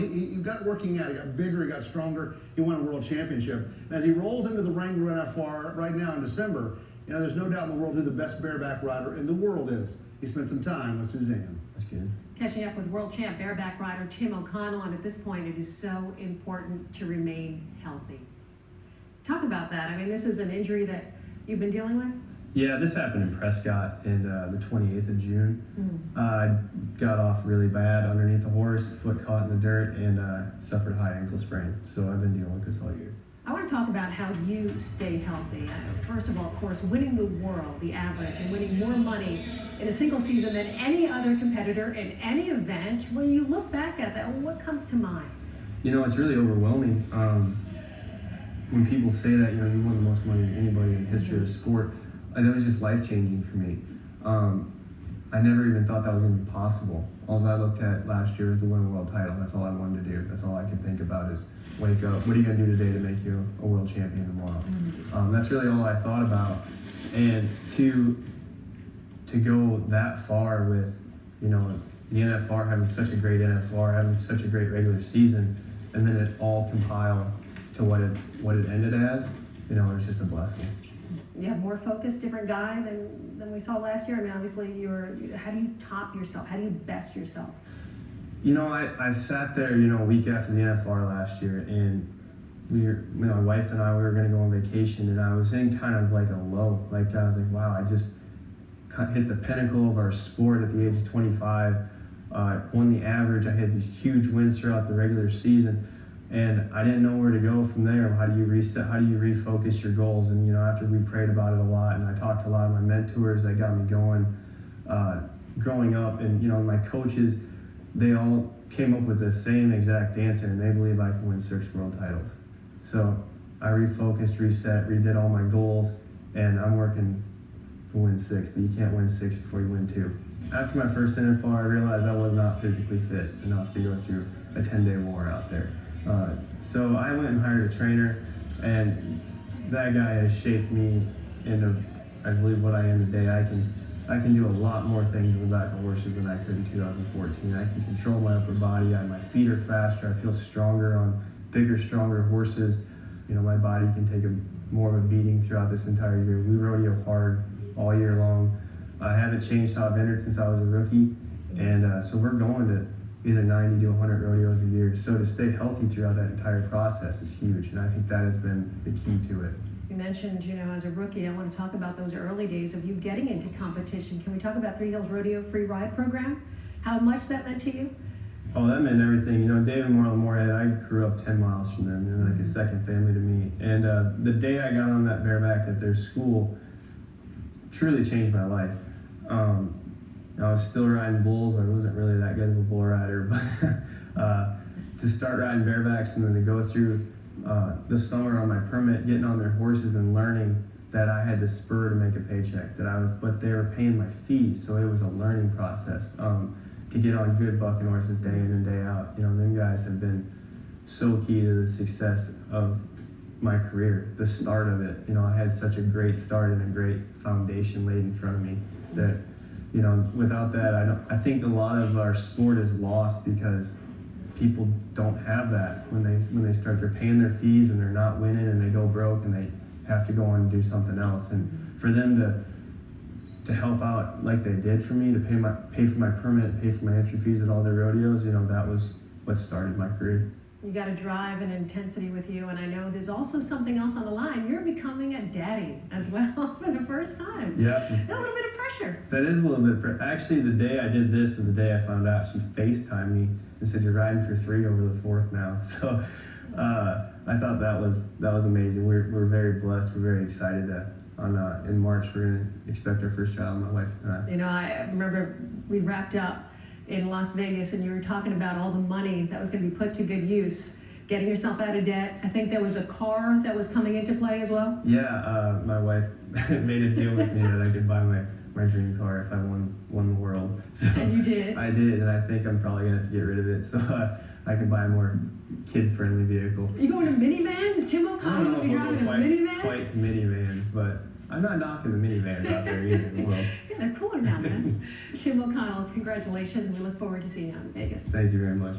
he got working out. He got bigger. He got stronger. He won a world championship. And as he rolls into the Wrangler NFR right now in December, there's no doubt in the world who the best bareback rider in the world is. He spent some time with Suzanne. That's good. Catching up with world champ bareback rider Tim O'Connell, and at this point it is so important to remain healthy. Talk about that. I mean, this is an injury that you've been dealing with? Yeah, this happened in Prescott in the 28th of June. I got off really bad underneath the horse, foot caught in the dirt, and suffered a high ankle sprain. So I've been dealing with this all year. I want to talk about how you stay healthy. First of all, of course, winning the world, the average, and winning more money in a single season than any other competitor in any event. When you look back at that, what comes to mind? It's really overwhelming. When people say that, you won the most money than anybody in the history of the sport, that was just life-changing for me. I never even thought that was going to be possible. All I looked at last year was to win a world title. That's all I wanted to do. That's all I could think about is wake up. What are you going to do today to make you a world champion tomorrow? That's really all I thought about. And to go that far with, the NFR having such a great NFR, having such a great regular season, and then it all compile to what it ended as, it was just a blessing. You have more focused, different guy than we saw last year. I mean, obviously, how do you top yourself? How do you best yourself? I sat there, a week after the NFR last year, and my wife and I, we were going to go on vacation, and I was in kind of like a low. Like, I was like, wow, I just hit the pinnacle of our sport at the age of 25. Won the average. I had these huge wins throughout the regular season. And I didn't know where to go from there. How do you reset? How do you refocus your goals? And after we prayed about it a lot, and I talked to a lot of my mentors that got me going, growing up, and my coaches, they all came up with the same exact answer, and they believe I can win 6 world titles. So I refocused, reset, redid all my goals, and I'm working to win 6. But you can't win 6 before you win 2. After my first NFR, I realized I was not physically fit enough to go through a 10-day war out there. So I went and hired a trainer, and that guy has shaped me into, I believe, what I am today. I can do a lot more things in the back of horses than I could in 2014. I can control my upper body. My feet are faster. I feel stronger on bigger, stronger horses. My body can take more of a beating throughout this entire year. We rodeo hard all year long. I haven't changed how I've entered since I was a rookie, and so we're going to either 90 to 100 rodeos a year. So to stay healthy throughout that entire process is huge, and I think that has been the key to it. You mentioned, as a rookie, I want to talk about those early days of you getting into competition. Can we talk about Three Hills Rodeo Free Ride Program? How much that meant to you? Oh, that meant everything. David and Marlon Moorhead, I grew up 10 miles from them. They're like a second family to me. And the day I got on that bareback at their school truly changed my life. I was still riding bulls. I wasn't really that good of a bull rider, but to start riding barebacks and then to go through the summer on my permit, getting on their horses and learning that I had to spur to make a paycheck. But they were paying my fees, so it was a learning process to get on good bucking horses day in and day out. Them guys have been so key to the success of my career, the start of it. I had such a great start and a great foundation laid in front of me that. Without that, I think a lot of our sport is lost because people don't have that when they're paying their fees and they're not winning and they go broke and they have to go on and do something else. And for them to help out like they did for me, to pay for my permit, pay for my entry fees at all their rodeos, that was what started my career. You got a drive and intensity with you, and I know there's also something else on the line. You're becoming a daddy as well for the first time. Yeah. A little bit of pressure. That is a little bit of pressure. Actually, the day I did this was the day I found out. She FaceTimed me and said, "You're riding for 3 over the 4th now." So I thought that was amazing. We're very blessed. We're very excited that in March we're going to expect our first child, my wife and I. I remember we wrapped up in Las Vegas, and you were talking about all the money that was going to be put to good use, getting yourself out of debt. I think there was a car that was coming into play as well. Yeah, my wife made a deal with me that I could buy my dream car if I won the world. So and you did. I did, and I think I'm probably going to have to get rid of it so I can buy a more kid-friendly vehicle. Are you going to minivans? Tim O'Connell, you're driving a minivan? Quite to minivans, but I'm not knocking the minivans out there either in the world. Yeah, they're cooler now, man. Tim O'Connell, congratulations, and we look forward to seeing you in Vegas. Thank you very much.